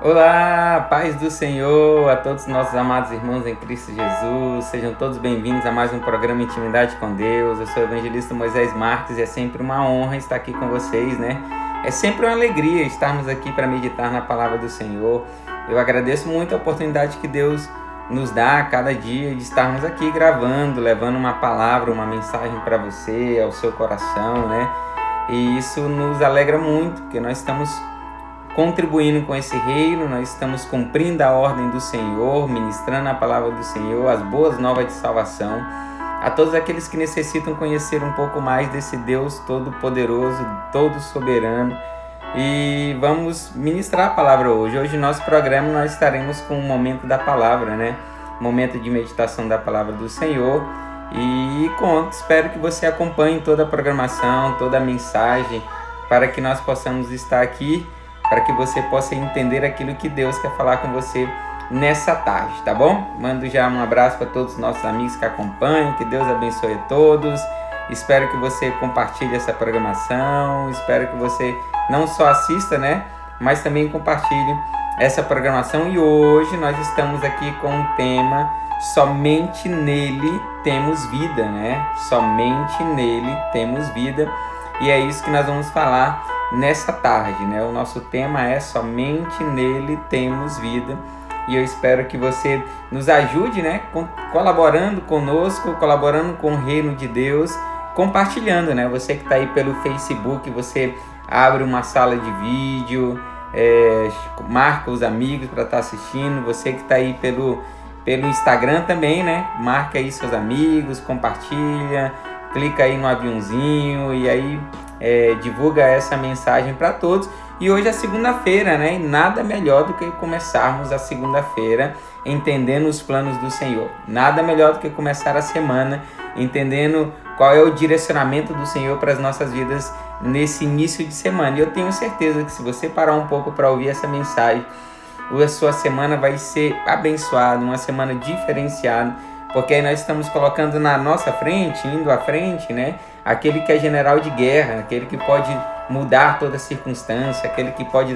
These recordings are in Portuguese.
Olá, paz do Senhor a todos os nossos amados irmãos em Cristo Jesus. Sejam todos bem-vindos a mais um programa Intimidade com Deus. Eu sou o evangelista Moisés Marques e é sempre uma honra estar aqui com vocês, né? É sempre uma alegria estarmos aqui para meditar na palavra do Senhor. Eu agradeço muito a oportunidade que Deus nos dá a cada dia de estarmos aqui gravando, levando uma palavra, uma mensagem para você, ao seu coração, né? E isso nos alegra muito, porque nós estamos contribuindo com esse reino, nós estamos cumprindo a ordem do Senhor, ministrando a palavra do Senhor, as boas novas de salvação, a todos aqueles que necessitam conhecer um pouco mais desse Deus todo-poderoso, todo-soberano. E vamos ministrar a palavra hoje. Hoje no nosso programa nós estaremos com o momento da palavra, né? Momento de meditação da palavra do Senhor. E espero que você acompanhe toda a programação, toda a mensagem, para que nós possamos estar aqui, para que você possa entender aquilo que Deus quer falar com você nessa tarde, tá bom? Mando já um abraço para todos os nossos amigos que acompanham, que Deus abençoe a todos. Espero que você compartilhe essa programação, espero que você não só assista, né, mas também compartilhe essa programação. E hoje nós estamos aqui com um tema: somente nele temos vida, né? Somente nele temos vida. E é isso que nós vamos falar nessa tarde, né? O nosso tema é somente nele temos vida. E eu espero que você nos ajude, né? Colaborando conosco, colaborando com o reino de Deus, compartilhando, né? Você que está aí pelo Facebook, você abre uma sala de vídeo, marca os amigos para estar assistindo. Você que está aí pelo Instagram também, né? Marca aí seus amigos, compartilha, clica aí no aviãozinho e aí divulga essa mensagem para todos. E hoje é segunda-feira, né? E nada melhor do que começarmos a segunda-feira entendendo os planos do Senhor. Nada melhor do que começar a semana entendendo qual é o direcionamento do Senhor para as nossas vidas nesse início de semana. E eu tenho certeza que se você parar um pouco para ouvir essa mensagem, a sua semana vai ser abençoada, uma semana diferenciada, porque aí nós estamos colocando na nossa frente, indo à frente, né? Aquele que é general de guerra, aquele que pode mudar toda circunstância, aquele que pode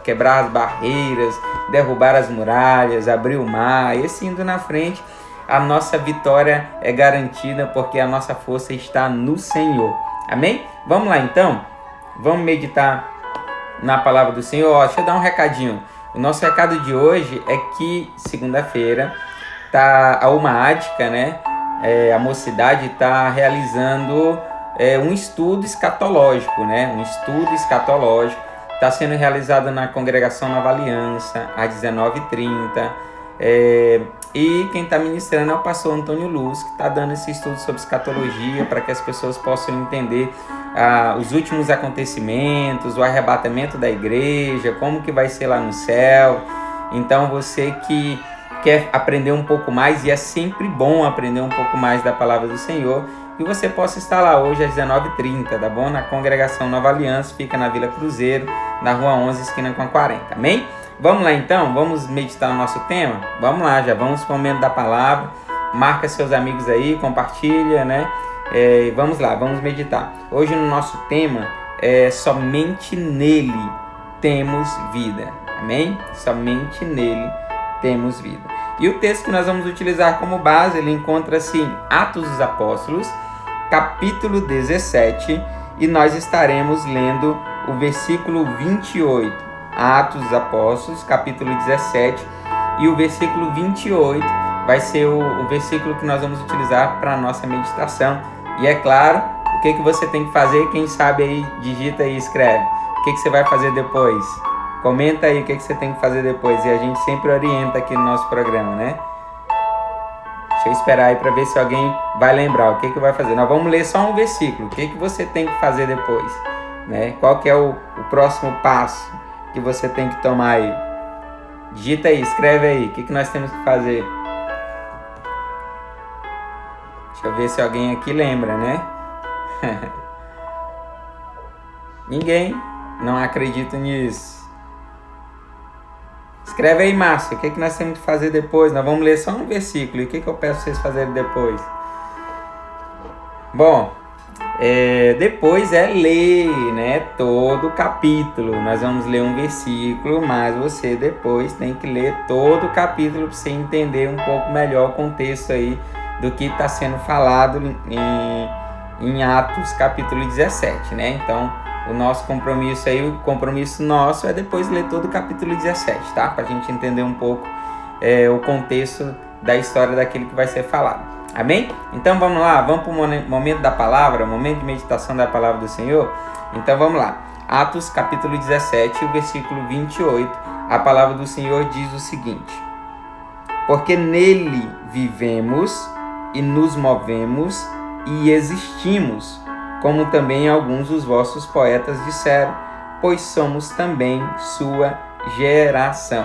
quebrar as barreiras, derrubar as muralhas, abrir o mar. Esse indo na frente, a nossa vitória é garantida, porque a nossa força está no Senhor. Amém? Vamos lá então? Vamos meditar na palavra do Senhor. Deixa eu dar um recadinho. O nosso recado de hoje é que segunda-feira a UMAADCA, né? A mocidade está realizando um estudo escatológico, né? Um estudo escatológico está sendo realizado na Congregação Nova Aliança às 19h30. E quem está ministrando é o pastor Antônio Luz, que está dando esse estudo sobre escatologia para que as pessoas possam entender os últimos acontecimentos, o arrebatamento da igreja, como que vai ser lá no céu. Então você que quer aprender um pouco mais, e é sempre bom aprender um pouco mais da palavra do Senhor, que você possa estar lá hoje às 19h30, tá bom? Na Congregação Nova Aliança, fica na Vila Cruzeiro, na Rua 11, esquina com a 40, amém? Vamos lá então, vamos meditar no nosso tema? Vamos lá, já vamos para o momento da palavra. Marca seus amigos aí, compartilha, né? Vamos lá, vamos meditar. Hoje no nosso tema é somente nele temos vida, amém? Somente nele temos vida. E o texto que nós vamos utilizar como base, ele encontra-se em Atos dos Apóstolos, capítulo 17, e nós estaremos lendo o versículo 28. Atos dos Apóstolos, capítulo 17, e o versículo 28 vai ser o versículo que nós vamos utilizar para a nossa meditação. E é claro, o que você tem que fazer? Quem sabe aí, digita aí e escreve. O que você vai fazer depois? Comenta aí o que você tem que fazer depois. E a gente sempre orienta aqui no nosso programa, né? Deixa eu esperar aí para ver se alguém vai lembrar o que vai fazer. Nós vamos ler só um versículo. O que você tem que fazer depois, né? Qual que é o próximo passo que você tem que tomar aí? Digita aí, escreve aí. O que nós temos que fazer? Deixa eu ver se alguém aqui lembra, né? Ninguém? Não acredito nisso. Escreve aí, Márcio, o que nós temos que fazer depois? Nós vamos ler só um versículo. E o que eu peço vocês fazerem depois? Bom, depois é ler, né, todo o capítulo. Nós vamos ler um versículo, mas você depois tem que ler todo o capítulo para você entender um pouco melhor o contexto aí do que está sendo falado em Atos capítulo 17, né? Então, o nosso compromisso aí, o compromisso nosso é depois ler todo o capítulo 17, tá? Para a gente entender um pouco o contexto da história daquilo que vai ser falado. Amém? Então vamos lá, vamos para o momento da palavra, o momento de meditação da palavra do Senhor. Então vamos lá, Atos capítulo 17, o versículo 28, a palavra do Senhor diz o seguinte: porque nele vivemos e nos movemos e existimos, como também alguns dos vossos poetas disseram, pois somos também sua geração.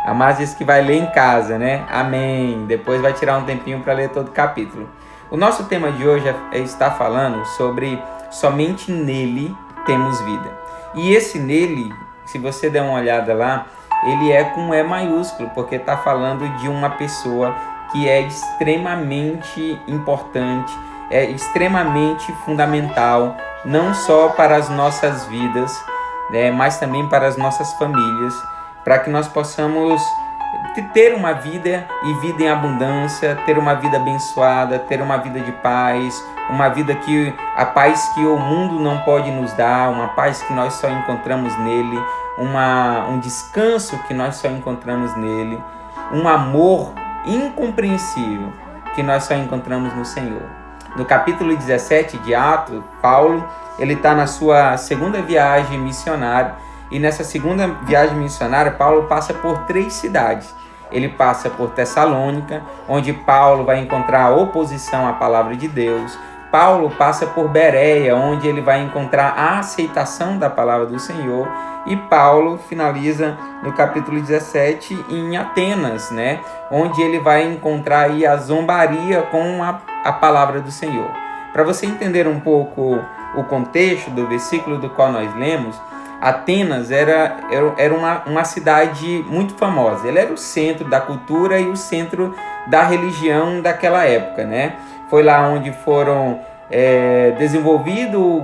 A Márcia disse que vai ler em casa, né? Amém. Depois vai tirar um tempinho para ler todo o capítulo. O nosso tema de hoje está falando sobre somente nele temos vida. E esse nele, se você der uma olhada lá, ele é com E maiúsculo, porque está falando de uma pessoa que é extremamente importante, é extremamente fundamental, não só para as nossas vidas, né, mas também para as nossas famílias, para que nós possamos ter uma vida e vida em abundância, ter uma vida abençoada, ter uma vida de paz, uma vida que a paz que o mundo não pode nos dar, uma paz que nós só encontramos nele, um descanso que nós só encontramos nele, um amor incompreensível que nós só encontramos no Senhor. No capítulo 17 de Atos, Paulo ele está na sua segunda viagem missionária. E nessa segunda viagem missionária, Paulo passa por 3 cidades. Ele passa por Tessalônica, onde Paulo vai encontrar oposição à palavra de Deus. Paulo passa por Bereia, onde ele vai encontrar a aceitação da palavra do Senhor. E Paulo finaliza no capítulo 17 em Atenas, né? Onde ele vai encontrar aí a zombaria com a palavra do Senhor. Para você entender um pouco o contexto do versículo do qual nós lemos, Atenas era uma cidade muito famosa. Ela era o centro da cultura e o centro da religião daquela época, né? Foi lá onde foram desenvolvido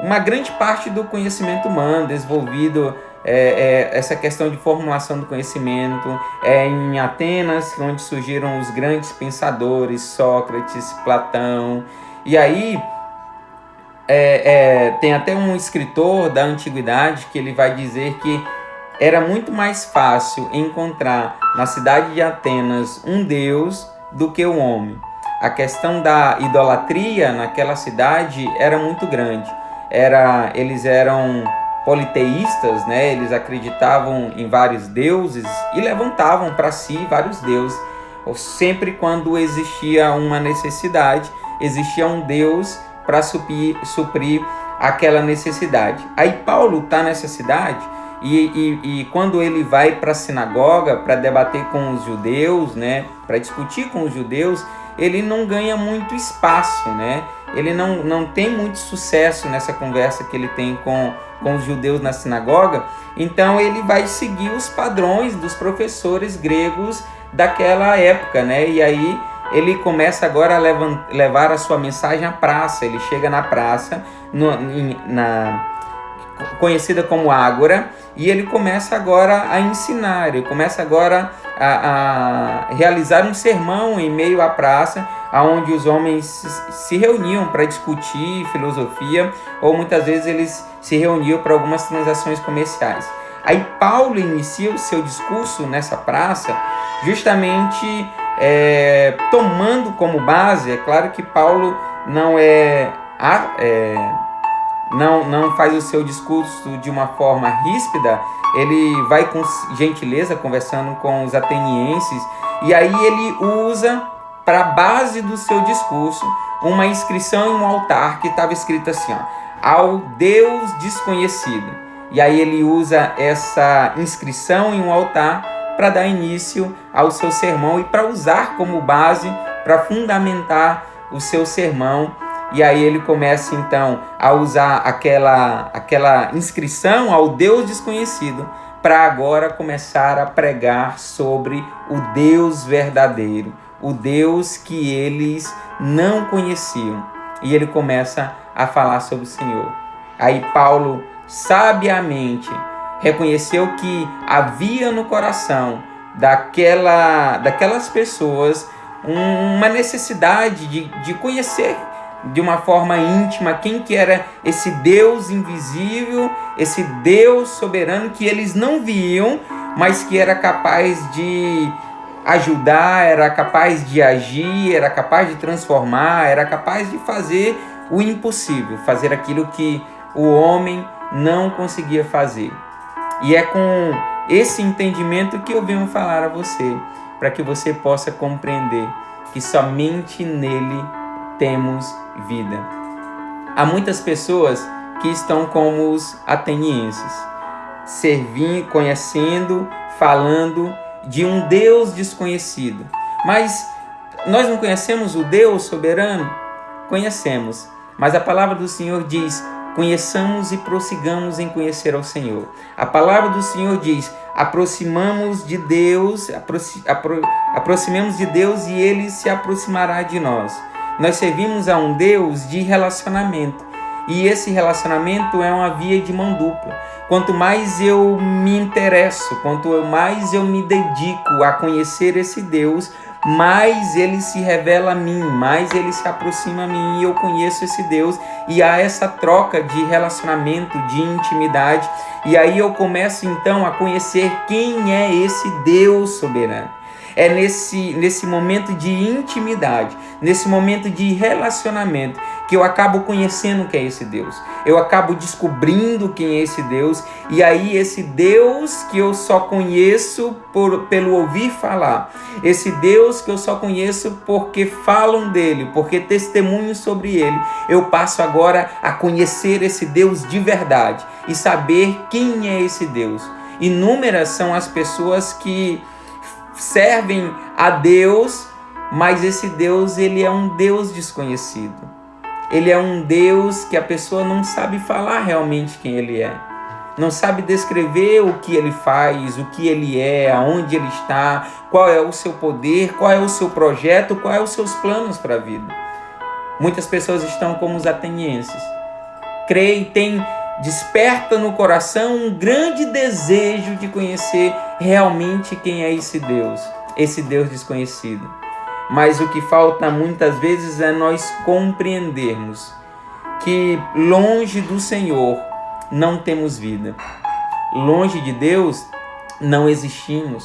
uma grande parte do conhecimento humano, desenvolvido essa questão de formulação do conhecimento. Em Atenas, onde surgiram os grandes pensadores, Sócrates, Platão. E aí tem até um escritor da antiguidade que ele vai dizer que era muito mais fácil encontrar na cidade de Atenas um deus do que um homem. A questão da idolatria naquela cidade era muito grande. Eles eram politeístas, né? Eles acreditavam em vários deuses e levantavam para si vários deuses. Sempre quando existia uma necessidade, existia um deus para suprir aquela necessidade. Aí Paulo está nessa cidade e quando ele vai para a sinagoga para debater com os judeus, né, para discutir com os judeus, ele não ganha muito espaço, né? Ele não tem muito sucesso nessa conversa que ele tem com os judeus na sinagoga. Então ele vai seguir os padrões dos professores gregos daquela época, né? E aí ele começa agora a levar a sua mensagem à praça. Ele chega na praça, conhecida como Ágora, e ele começa agora a ensinar, ele começa agora a realizar um sermão em meio à praça, onde os homens se reuniam para discutir filosofia, ou muitas vezes eles se reuniam para algumas transações comerciais. Aí Paulo inicia o seu discurso nessa praça, justamente tomando como base, é claro que Paulo não faz o seu discurso de uma forma ríspida, ele vai com gentileza conversando com os atenienses, e aí ele usa para a base do seu discurso uma inscrição em um altar que estava escrito assim, ao Deus desconhecido. E aí ele usa essa inscrição em um altar para dar início ao seu sermão e para usar como base para fundamentar o seu sermão. E aí ele começa então a usar aquela inscrição ao Deus desconhecido para agora começar a pregar sobre o Deus verdadeiro, o Deus que eles não conheciam. E ele começa a falar sobre o Senhor. Aí Paulo sabiamente reconheceu que havia no coração daquelas pessoas uma necessidade de conhecer de uma forma íntima quem que era esse Deus invisível, esse Deus soberano que eles não viam, mas que era capaz de ajudar, era capaz de agir, era capaz de transformar, era capaz de fazer o impossível, fazer aquilo que o homem não conseguia fazer. E é com esse entendimento que eu venho falar a você, para que você possa compreender que somente nele temos vida. Há muitas pessoas que estão como os atenienses, servindo, conhecendo, falando de um Deus desconhecido. Mas nós não conhecemos o Deus soberano? Conhecemos. Mas a palavra do Senhor diz: conheçamos e prossigamos em conhecer ao Senhor. A palavra do Senhor diz: aproximemos de Deus e Ele se aproximará de nós. Nós servimos a um Deus de relacionamento. E esse relacionamento é uma via de mão dupla. Quanto mais eu me interesso, quanto mais eu me dedico a conhecer esse Deus, mais ele se revela a mim, mais ele se aproxima a mim e eu conheço esse Deus. E há essa troca de relacionamento, de intimidade. E aí eu começo então a conhecer quem é esse Deus soberano. É nesse momento de intimidade, nesse momento de relacionamento, que eu acabo conhecendo quem é esse Deus. Eu acabo descobrindo quem é esse Deus. E aí esse Deus que eu só conheço pelo ouvir falar. Esse Deus que eu só conheço porque falam dele, porque testemunham sobre ele. Eu passo agora a conhecer esse Deus de verdade e saber quem é esse Deus. Inúmeras são as pessoas que servem a Deus, mas esse Deus, ele é um Deus desconhecido. Ele é um Deus que a pessoa não sabe falar realmente quem ele é. Não sabe descrever o que ele faz, o que ele é, aonde ele está, qual é o seu poder, qual é o seu projeto, qual é os seus planos para a vida. Muitas pessoas estão como os atenienses. Creem, desperta no coração um grande desejo de conhecer realmente quem é esse Deus desconhecido. Mas o que falta muitas vezes é nós compreendermos que longe do Senhor não temos vida. Longe de Deus não existimos.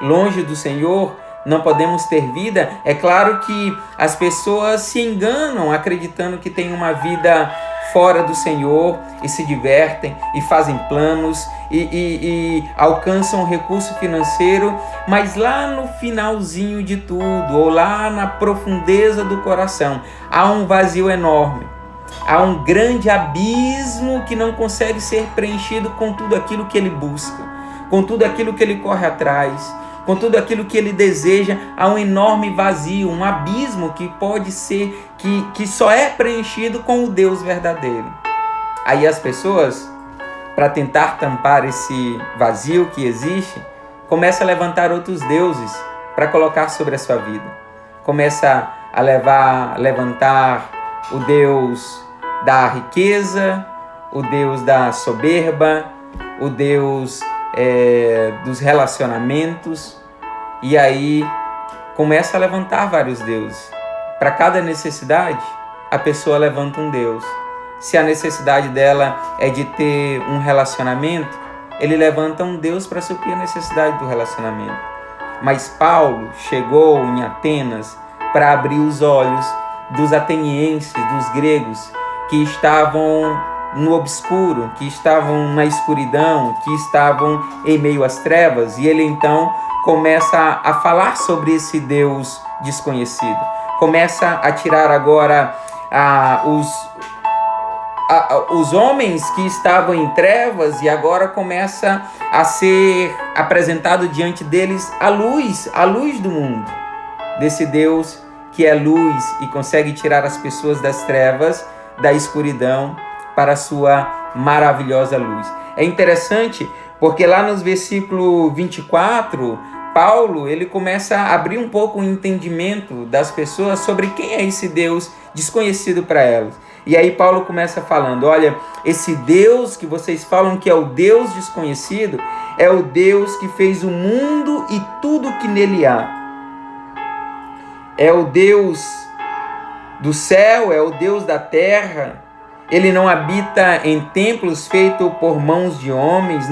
Longe do Senhor não podemos ter vida. É claro que as pessoas se enganam acreditando que tem uma vida fora do Senhor e se divertem e fazem planos e alcançam recurso financeiro, mas lá no finalzinho de tudo, ou lá na profundeza do coração, há um vazio enorme, há um grande abismo que não consegue ser preenchido com tudo aquilo que ele busca, com tudo aquilo que ele corre atrás, com tudo aquilo que ele deseja. Há um enorme vazio, um abismo que pode ser, que só é preenchido com o Deus verdadeiro. Aí as pessoas, para tentar tampar esse vazio que existe, começam a levantar outros deuses para colocar sobre a sua vida. Começa a levantar o Deus da riqueza, o Deus da soberba, o Deus dos relacionamentos, e aí começa a levantar vários deuses. Para cada necessidade, a pessoa levanta um Deus. Se a necessidade dela é de ter um relacionamento, ele levanta um Deus para suprir a necessidade do relacionamento. Mas Paulo chegou em Atenas para abrir os olhos dos atenienses, dos gregos, que estavam no obscuro, que estavam na escuridão, que estavam em meio às trevas, e ele então começa a falar sobre esse Deus desconhecido. Começa a tirar agora os homens que estavam em trevas, e agora começa a ser apresentado diante deles a luz do mundo, desse Deus que é luz e consegue tirar as pessoas das trevas, da escuridão, para a sua maravilhosa luz. É interessante porque lá nos versículos 24, Paulo, ele começa a abrir um pouco o entendimento das pessoas sobre quem é esse Deus desconhecido para elas. E aí Paulo começa falando, olha, esse Deus que vocês falam que é o Deus desconhecido, é o Deus que fez o mundo e tudo que nele há. É o Deus do céu, é o Deus da terra. Ele não habita em templos feitos por mãos de homens,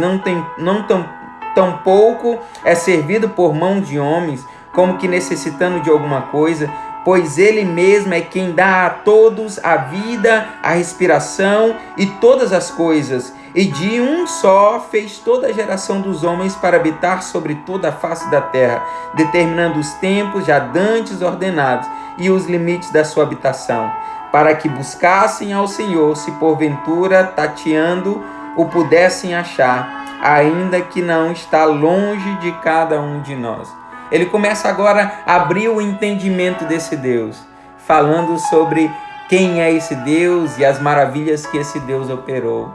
tampouco é servido por mãos de homens, como que necessitando de alguma coisa, pois ele mesmo é quem dá a todos a vida, a respiração e todas as coisas. E de um só fez toda a geração dos homens para habitar sobre toda a face da terra, determinando os tempos já dantes ordenados e os limites da sua habitação, para que buscassem ao Senhor, se porventura tateando o pudessem achar, ainda que não está longe de cada um de nós. Ele começa agora a abrir o entendimento desse Deus, falando sobre quem é esse Deus e as maravilhas que esse Deus operou.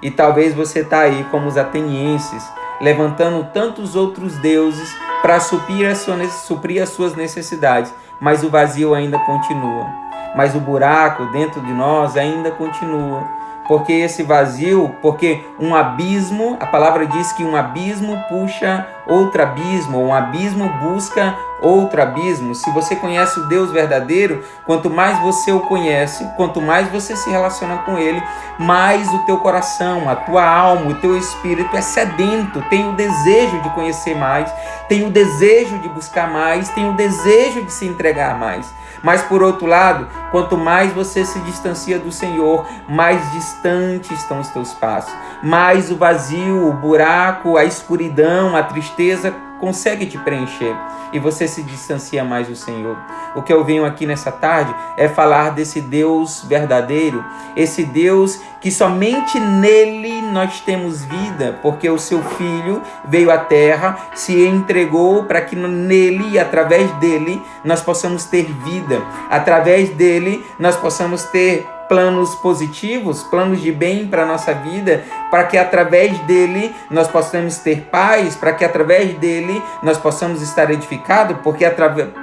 E talvez você está aí como os atenienses, levantando tantos outros deuses para suprir as suas necessidades, mas o vazio ainda continua. Mas o buraco dentro de nós ainda continua. Porque esse vazio, porque um abismo, a palavra diz que um abismo puxa outro abismo, ou um abismo busca outro abismo. Se você conhece o Deus verdadeiro, quanto mais você o conhece, quanto mais você se relaciona com ele, mais o teu coração, a tua alma, o teu espírito é sedento, tem o desejo de conhecer mais, tem o desejo de buscar mais, tem o desejo de se entregar mais. Mas por outro lado, quanto mais você se distancia do Senhor, mais distante estão os teus passos. Mais o vazio, o buraco, a escuridão, a tristeza consegue te preencher e você se distancia mais do Senhor. O que eu venho aqui nessa tarde é falar desse Deus verdadeiro, esse Deus que somente nele nós temos vida, porque o seu Filho veio à terra, se entregou para que nele e através dele nós possamos ter vida, através dele nós possamos ter planos positivos, planos de bem para a nossa vida, para que através dele nós possamos ter paz, para que através dele nós possamos estar edificados,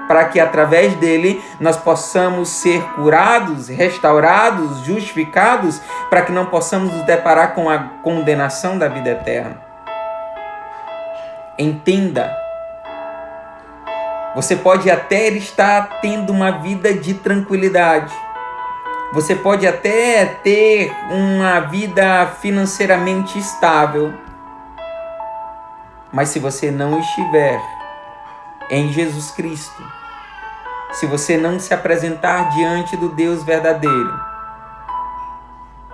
para que através dele nós possamos ser curados, restaurados, justificados, para que não possamos nos deparar com a condenação da vida eterna. Entenda, você pode até estar tendo uma vida de tranquilidade, você pode até ter uma vida financeiramente estável, mas se você não estiver em Jesus Cristo, se você não se apresentar diante do Deus verdadeiro,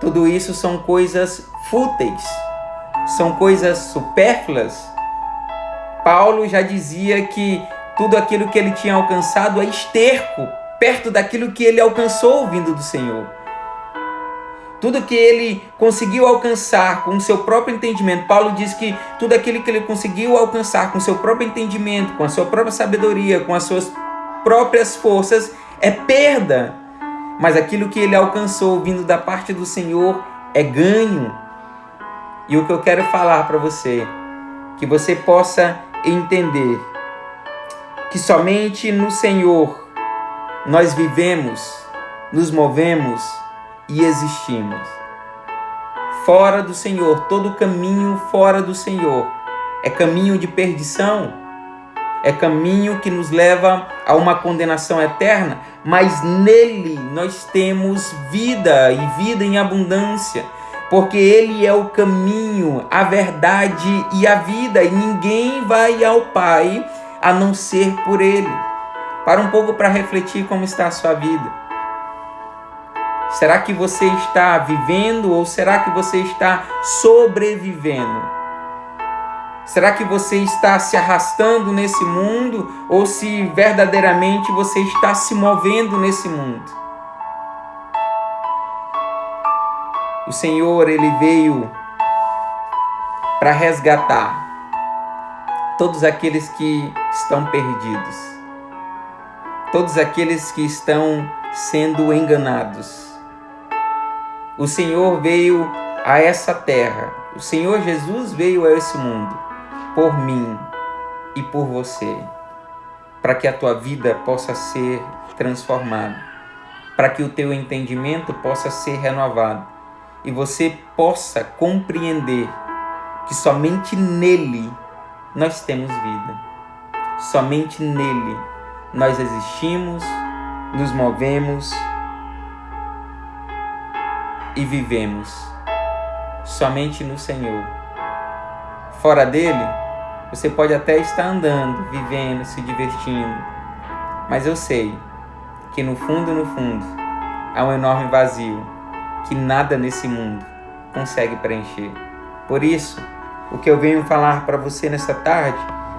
tudo isso são coisas fúteis, são coisas supérfluas. Paulo já dizia que tudo aquilo que ele tinha alcançado é esterco perto daquilo que ele alcançou vindo do Senhor. Tudo que ele conseguiu alcançar com o seu próprio entendimento, Paulo diz que tudo aquilo que ele conseguiu alcançar com o seu próprio entendimento, com a sua própria sabedoria, com as suas próprias forças, é perda. Mas aquilo que ele alcançou vindo da parte do Senhor é ganho. E o que eu quero falar para você, que você possa entender que somente no Senhor nós vivemos, nos movemos e existimos. Fora do Senhor, todo caminho fora do Senhor é caminho de perdição, é caminho que nos leva a uma condenação eterna, mas nele nós temos vida e vida em abundância, porque ele é o caminho, a verdade e a vida, e ninguém vai ao Pai a não ser por ele. Para um pouco para refletir como está a sua vida. Será que você está vivendo ou será que você está sobrevivendo? Será que você está se arrastando nesse mundo ou se verdadeiramente você está se movendo nesse mundo? O Senhor, ele veio para resgatar todos aqueles que estão perdidos. Todos aqueles que estão sendo enganados. O Senhor veio a essa terra. O Senhor Jesus veio a esse mundo por mim, e por você, para que a tua vida possa ser transformada, para que o teu entendimento possa ser renovado e você possa compreender que somente nele nós temos vida. Somente nele nós existimos, nos movemos e vivemos. Somente no Senhor. Fora dele, você pode até estar andando, vivendo, se divertindo, mas eu sei que no fundo, há um enorme vazio que nada nesse mundo consegue preencher. Por isso, o que eu venho falar para você nessa tarde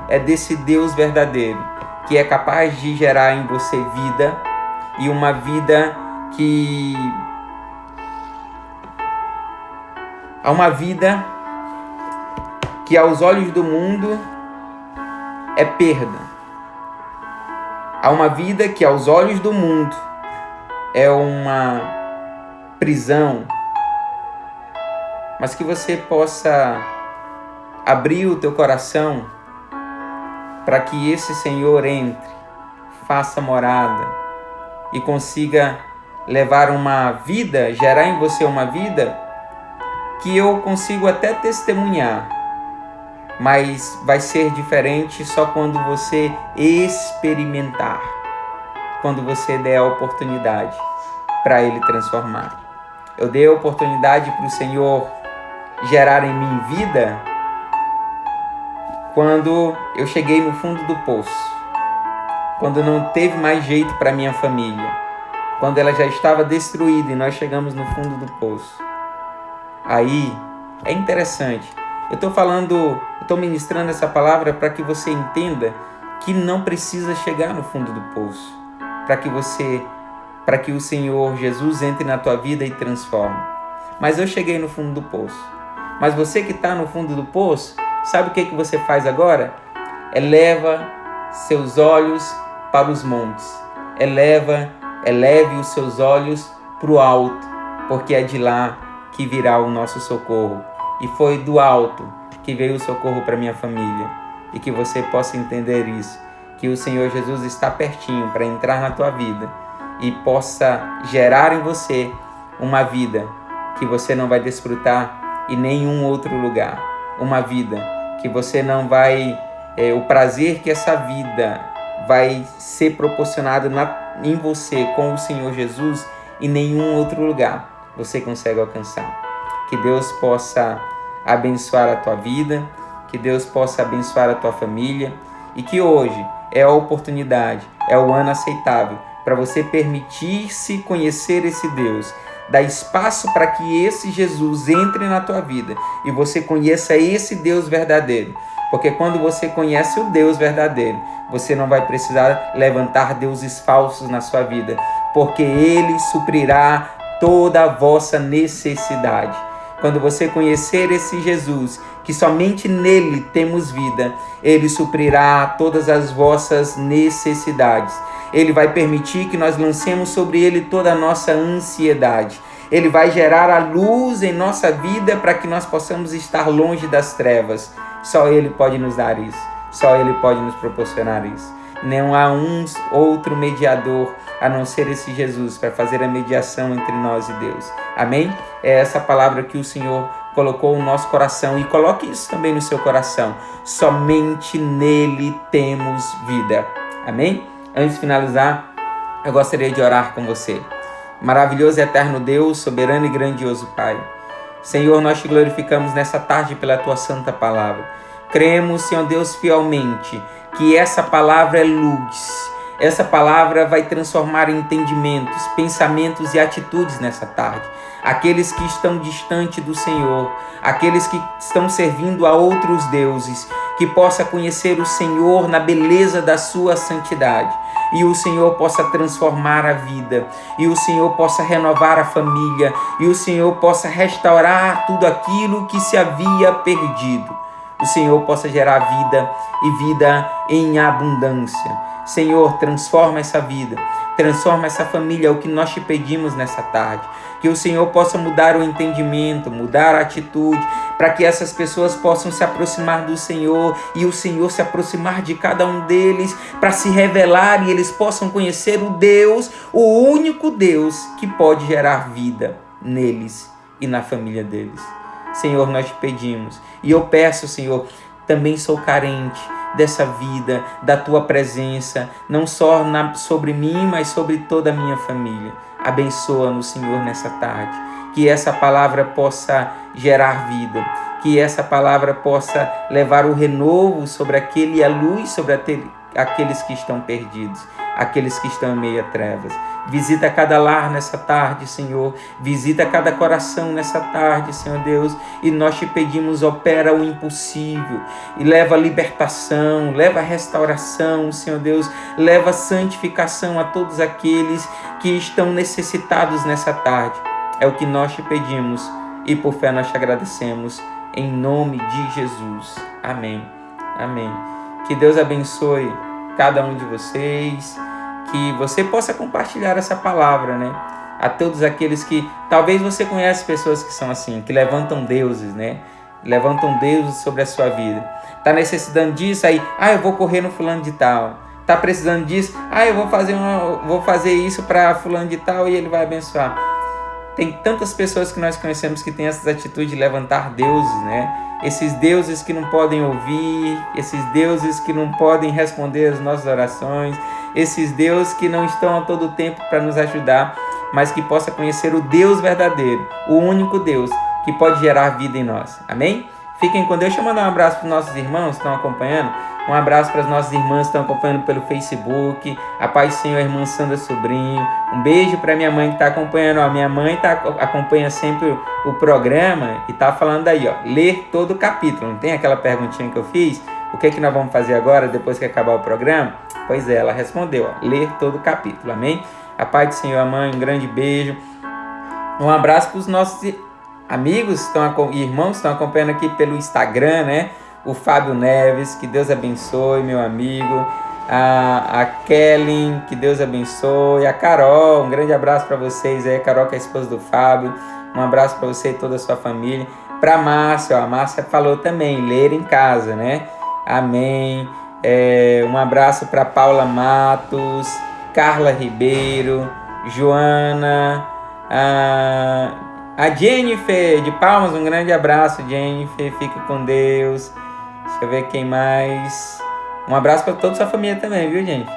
é desse Deus verdadeiro, que é capaz de gerar em você vida, e uma vida que... Há uma vida que aos olhos do mundo é perda. Há uma vida que aos olhos do mundo é uma prisão, mas que você possa abrir o teu coração para que esse Senhor entre, faça morada e consiga levar uma vida, gerar em você uma vida que eu consigo até testemunhar, mas vai ser diferente só quando você experimentar, quando você der a oportunidade para Ele transformar. Eu dei a oportunidade para o Senhor gerar em mim vida quando eu cheguei no fundo do poço, quando não teve mais jeito para minha família, quando ela já estava destruída e nós chegamos no fundo do poço. Aí é interessante. Eu estou ministrando essa palavra para que você entenda que não precisa chegar no fundo do poço, para que o Senhor Jesus entre na tua vida e transforme. Mas eu cheguei no fundo do poço. Mas você que está no fundo do poço, sabe o que você faz agora? Eleva seus olhos para os montes. Eleve os seus olhos para o alto, porque é de lá que virá o nosso socorro. E foi do alto que veio o socorro para minha família. E que você possa entender isso, que o Senhor Jesus está pertinho para entrar na tua vida e possa gerar em você uma vida que você não vai desfrutar em nenhum outro lugar. Uma vida que você não vai... o prazer que essa vida vai ser proporcionado em você com o Senhor Jesus, em nenhum outro lugar você consegue alcançar. Que Deus possa abençoar a tua vida, que Deus possa abençoar a tua família e que hoje é a oportunidade, é o ano aceitável para você permitir-se conhecer esse Deus. Dá espaço para que esse Jesus entre na tua vida e você conheça esse Deus verdadeiro. Porque quando você conhece o Deus verdadeiro, você não vai precisar levantar deuses falsos na sua vida, porque Ele suprirá toda a vossa necessidade. Quando você conhecer esse Jesus, que somente nele temos vida, Ele suprirá todas as vossas necessidades. Ele vai permitir que nós lancemos sobre Ele toda a nossa ansiedade. Ele vai gerar a luz em nossa vida para que nós possamos estar longe das trevas. Só Ele pode nos dar isso. Só Ele pode nos proporcionar isso. Não há outro mediador a não ser esse Jesus para fazer a mediação entre nós e Deus. Amém? É essa palavra que o Senhor colocou no nosso coração e coloque isso também no seu coração. Somente nele temos vida. Amém? Antes de finalizar, eu gostaria de orar com você. Maravilhoso e eterno Deus, soberano e grandioso Pai. Senhor, nós te glorificamos nessa tarde pela tua santa palavra. Cremos, Senhor Deus, fielmente que essa palavra é luz. Essa palavra vai transformar entendimentos, pensamentos e atitudes nessa tarde. Aqueles que estão distante do Senhor, aqueles que estão servindo a outros deuses, que possa conhecer o Senhor na beleza da sua santidade. E o Senhor possa transformar a vida, e o Senhor possa renovar a família, e o Senhor possa restaurar tudo aquilo que se havia perdido. O Senhor possa gerar vida e vida em abundância. Senhor, transforma essa vida, transforma essa família, é o que nós te pedimos nessa tarde. Que o Senhor possa mudar o entendimento, mudar a atitude, para que essas pessoas possam se aproximar do Senhor e o Senhor se aproximar de cada um deles, para se revelar e eles possam conhecer o Deus, o único Deus que pode gerar vida neles e na família deles. Senhor, nós te pedimos, e eu peço, Senhor, também sou carente dessa vida, da tua presença, não só sobre mim, mas sobre toda a minha família. Abençoa-nos, Senhor, nessa tarde, que essa palavra possa gerar vida, que essa palavra possa levar o renovo sobre aquele e a luz sobre aqueles que estão perdidos, aqueles que estão em meio a trevas. Visita cada lar nessa tarde, Senhor. Visita cada coração nessa tarde, Senhor Deus. E nós te pedimos, opera o impossível. E leva libertação, leva restauração, Senhor Deus. Leva santificação a todos aqueles que estão necessitados nessa tarde. É o que nós te pedimos. E por fé nós te agradecemos. Em nome de Jesus. Amém. Amém. Que Deus abençoe cada um de vocês. Que você possa compartilhar essa palavra, né? A todos aqueles que... Talvez você conhece pessoas que são assim, que levantam deuses, né? Levantam deuses sobre a sua vida. Tá necessitando disso? Aí, eu vou correr no fulano de tal. Tá precisando disso? Eu vou fazer isso para fulano de tal e ele vai abençoar. Tem tantas pessoas que nós conhecemos que têm essas atitudes de levantar deuses, né? Esses deuses que não podem ouvir, esses deuses que não podem responder às nossas orações, esses deuses que não estão a todo tempo para nos ajudar, mas que possa conhecer o Deus verdadeiro, o único Deus que pode gerar vida em nós. Amém? Fiquem com Deus. Deixa eu mandar um abraço para os nossos irmãos que estão acompanhando. Um abraço para as nossas irmãs que estão acompanhando pelo Facebook. A paz do Senhor, a irmã Sandra Sobrinho. Um beijo para minha mãe que está acompanhando. Minha mãe acompanha sempre o programa e está falando aí, ler todo o capítulo. Não tem aquela perguntinha que eu fiz? O que é que nós vamos fazer agora, depois que acabar o programa? Pois é, ela respondeu, ler todo o capítulo. Amém? A paz do Senhor, mãe, um grande beijo. Um abraço para os nossos amigos e irmãos que estão acompanhando aqui pelo Instagram, né? O Fábio Neves, que Deus abençoe, meu amigo. A Kellen, que Deus abençoe. A Carol, um grande abraço para vocês aí. A Carol, que é a esposa do Fábio. Um abraço para você e toda a sua família. Para a Márcia, a Márcia falou também, ler em casa, né? Amém. Um abraço para Paula Matos, Carla Ribeiro, Joana, a Jennifer de Palmas, um grande abraço, Jennifer, fique com Deus. Deixa eu ver quem mais. Um abraço para toda a sua família também, viu, gente?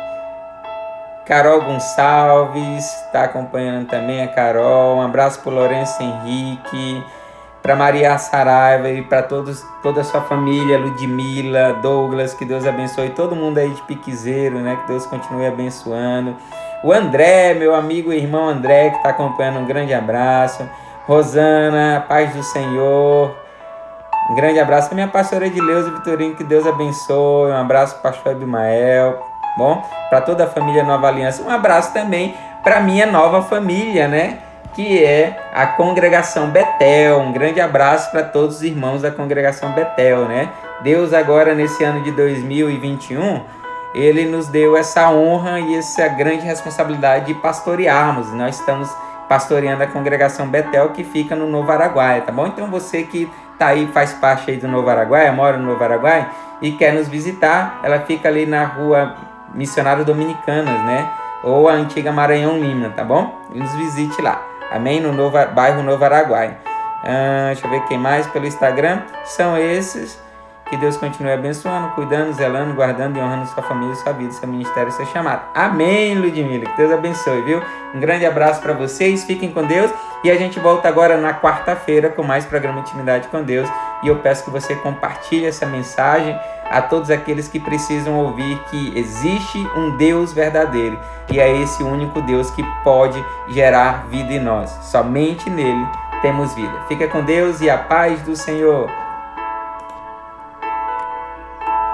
Carol Gonçalves, está acompanhando também a Carol. Um abraço para o Lourenço Henrique, para Maria Saraiva e para toda a sua família, Ludmila, Douglas, que Deus abençoe todo mundo aí de Piquezeiro, né? Que Deus continue abençoando. O André, meu amigo e irmão André, que está acompanhando, um grande abraço. Rosana, paz do Senhor. Um grande abraço para minha pastora Edileuza Vitorino, que Deus abençoe. Um abraço para o pastor Abimael. Bom, para toda a família Nova Aliança. Um abraço também para minha nova família, né? Que é a Congregação Betel. Um grande abraço para todos os irmãos da Congregação Betel, né? Deus agora, nesse ano de 2021, Ele nos deu essa honra e essa grande responsabilidade de pastorearmos. Nós estamos pastoreando a Congregação Betel, que fica no Novo Araguaia, tá bom? Então você que tá aí, faz parte aí do Novo Araguaia, mora no Novo Araguaia e quer nos visitar, ela fica ali na rua Missionários Dominicanas, né? Ou a antiga Maranhão Lima, tá bom? Nos visite lá. Amém? No bairro Novo Araguaia. Deixa eu ver quem mais pelo Instagram. São esses. Que Deus continue abençoando, cuidando, zelando, guardando e honrando sua família, sua vida, seu ministério e seu chamado. Amém, Ludmila. Que Deus abençoe, viu? Um grande abraço para vocês. Fiquem com Deus. E a gente volta agora na quarta-feira com mais programa Intimidade com Deus. E eu peço que você compartilhe essa mensagem a todos aqueles que precisam ouvir que existe um Deus verdadeiro. E é esse único Deus que pode gerar vida em nós. Somente nele temos vida. Fica com Deus e a paz do Senhor.